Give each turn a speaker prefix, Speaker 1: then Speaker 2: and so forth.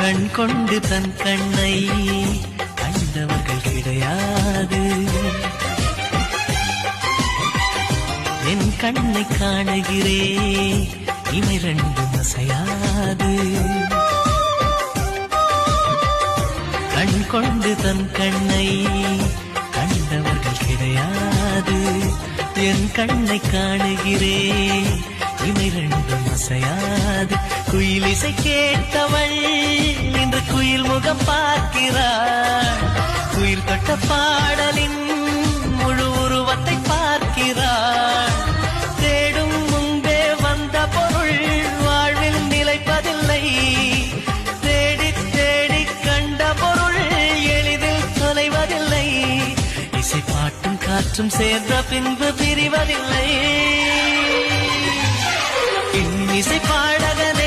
Speaker 1: கண் கொண்டு தன் கண்ணை கண்டவர்கள் கிடையாது. என் கண்ணை காணுகிறேன் இமை ரெண்டும் அசையாது. கண் கொண்டு தன் கண்ணை கண்டவர்கள் கிடையாது. என் கண்ணை காணுகிறேன் இமை ரெண்டும் அசையாது. குயில் இசை கேட்டவள் இன்று குயில் முகம் பார்க்கிறாள். குயில் தொட்ட பாடலின் முழு உருவத்தை பார்க்கிறாள். தேடும் முன்பே வந்த பொருள் வாழ்வில் நிலைப்பதில்லை. தேடி தேடி கண்ட பொருள் எளிதில் தொலைவதில்லை. இசை பாட்டும் காற்றும் சேர்ந்த பின்பு பிரிவதில்லை. இசை பாடகனே